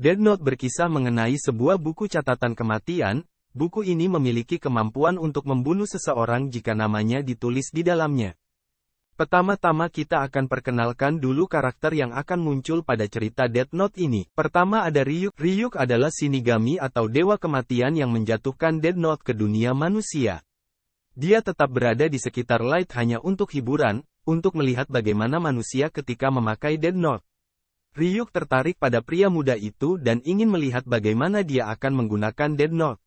Death Note berkisah mengenai sebuah buku catatan kematian. Buku ini memiliki kemampuan untuk membunuh seseorang jika namanya ditulis di dalamnya. Pertama-tama kita akan perkenalkan dulu karakter yang akan muncul pada cerita Death Note ini. Pertama ada Ryuk. Ryuk adalah Shinigami atau dewa kematian yang menjatuhkan Death Note ke dunia manusia. Dia tetap berada di sekitar Light hanya untuk hiburan, untuk melihat bagaimana manusia ketika memakai Death Note. Ryuk tertarik pada pria muda itu dan ingin melihat bagaimana dia akan menggunakan Death Note.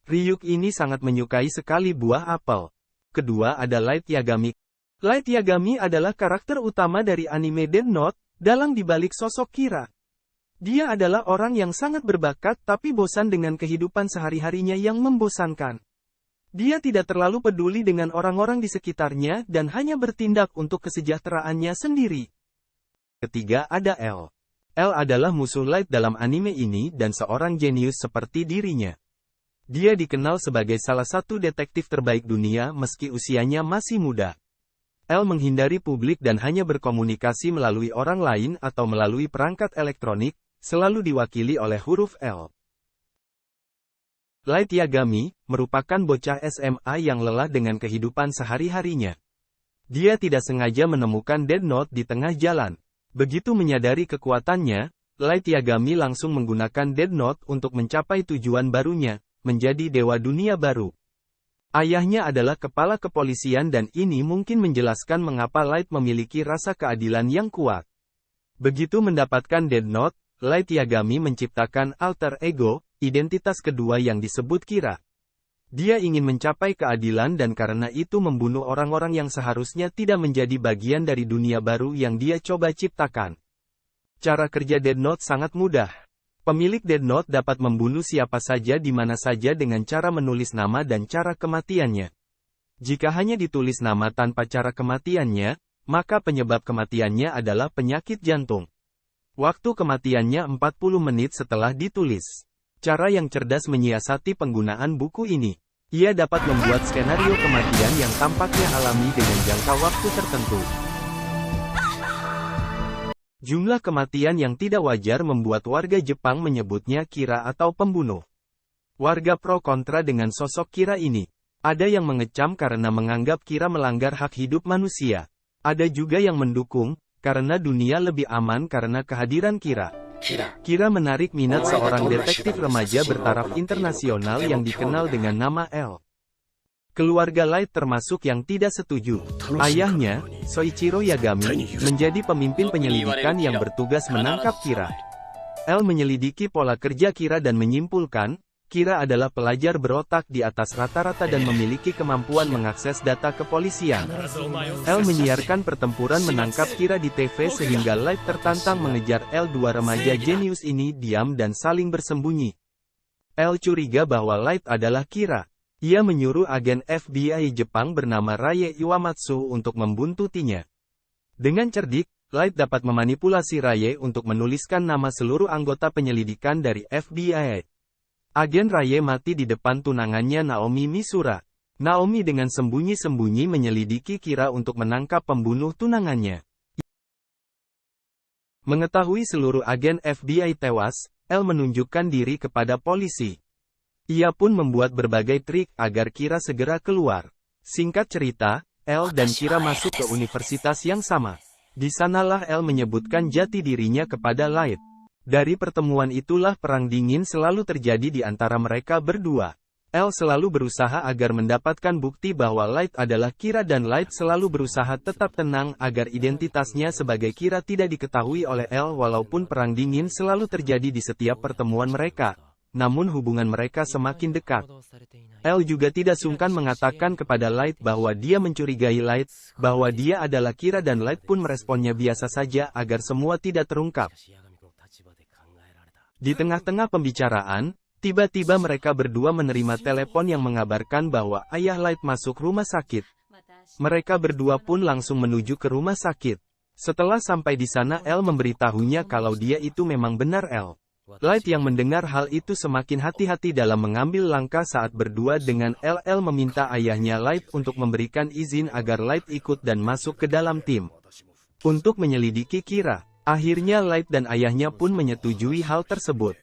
Ryuk ini sangat menyukai sekali buah apel. Kedua ada Light Yagami. Light Yagami adalah karakter utama dari anime Death Note, dalang dibalik sosok Kira. Dia adalah orang yang sangat berbakat tapi bosan dengan kehidupan sehari-harinya yang membosankan. Dia tidak terlalu peduli dengan orang-orang di sekitarnya dan hanya bertindak untuk kesejahteraannya sendiri. Ketiga ada L. L adalah musuh Light dalam anime ini dan seorang jenius seperti dirinya. Dia dikenal sebagai salah satu detektif terbaik dunia meski usianya masih muda. L menghindari publik dan hanya berkomunikasi melalui orang lain atau melalui perangkat elektronik, selalu diwakili oleh huruf L. Light Yagami merupakan bocah SMA yang lelah dengan kehidupan sehari-harinya. Dia tidak sengaja menemukan Death Note di tengah jalan. Begitu menyadari kekuatannya, Light Yagami langsung menggunakan Death Note untuk mencapai tujuan barunya, menjadi dewa dunia baru. Ayahnya adalah kepala kepolisian dan ini mungkin menjelaskan mengapa Light memiliki rasa keadilan yang kuat. Begitu mendapatkan Death Note, Light Yagami menciptakan alter ego, identitas kedua yang disebut Kira. Dia ingin mencapai keadilan dan karena itu membunuh orang-orang yang seharusnya tidak menjadi bagian dari dunia baru yang dia coba ciptakan. Cara kerja Death Note sangat mudah. Pemilik Death Note dapat membunuh siapa saja di mana saja dengan cara menulis nama dan cara kematiannya. Jika hanya ditulis nama tanpa cara kematiannya, maka penyebab kematiannya adalah penyakit jantung. Waktu kematiannya 40 menit setelah ditulis. Cara yang cerdas menyiasati penggunaan buku ini. Ia dapat membuat skenario kematian yang tampaknya alami dengan jangka waktu tertentu. Jumlah kematian yang tidak wajar membuat warga Jepang menyebutnya Kira atau pembunuh. Warga pro kontra dengan sosok Kira ini. Ada yang mengecam karena menganggap Kira melanggar hak hidup manusia. Ada juga yang mendukung, karena dunia lebih aman karena kehadiran Kira. Kira menarik minat seorang detektif remaja bertaraf internasional yang dikenal dengan nama L. Keluarga Light termasuk yang tidak setuju. Ayahnya, Soichiro Yagami, menjadi pemimpin penyelidikan yang bertugas menangkap Kira. L menyelidiki pola kerja Kira dan menyimpulkan, Kira adalah pelajar berotak di atas rata-rata dan memiliki kemampuan mengakses data kepolisian. L menyiarkan pertempuran menangkap Kira di TV sehingga Light tertantang mengejar L. Dua remaja jenius ini diam dan saling bersembunyi. L curiga bahwa Light adalah Kira. Ia menyuruh agen FBI Jepang bernama Raye Iwamatsu untuk membuntutinya. Dengan cerdik, Light dapat memanipulasi Raye untuk menuliskan nama seluruh anggota penyelidikan dari FBI. Agen Raye mati di depan tunangannya Naomi Misura. Naomi dengan sembunyi-sembunyi menyelidiki Kira untuk menangkap pembunuh tunangannya. Mengetahui seluruh agen FBI tewas, L menunjukkan diri kepada polisi. Ia pun membuat berbagai trik agar Kira segera keluar. Singkat cerita, L dan Kira masuk ke universitas yang sama. Di sanalah L menyebutkan jati dirinya kepada Light. Dari pertemuan itulah perang dingin selalu terjadi di antara mereka berdua. L selalu berusaha agar mendapatkan bukti bahwa Light adalah Kira dan Light selalu berusaha tetap tenang agar identitasnya sebagai Kira tidak diketahui oleh L walaupun perang dingin selalu terjadi di setiap pertemuan mereka. Namun hubungan mereka semakin dekat. L juga tidak sungkan mengatakan kepada Light bahwa dia mencurigai Light, bahwa dia adalah Kira dan Light pun meresponnya biasa saja agar semua tidak terungkap. Di tengah-tengah pembicaraan, tiba-tiba mereka berdua menerima telepon yang mengabarkan bahwa ayah Light masuk rumah sakit. Mereka berdua pun langsung menuju ke rumah sakit. Setelah sampai di sana L memberitahunya kalau dia itu memang benar L. Light yang mendengar hal itu semakin hati-hati dalam mengambil langkah saat berdua dengan L. L meminta ayahnya Light untuk memberikan izin agar Light ikut dan masuk ke dalam tim untuk menyelidiki Kira. Akhirnya Light dan ayahnya pun menyetujui hal tersebut.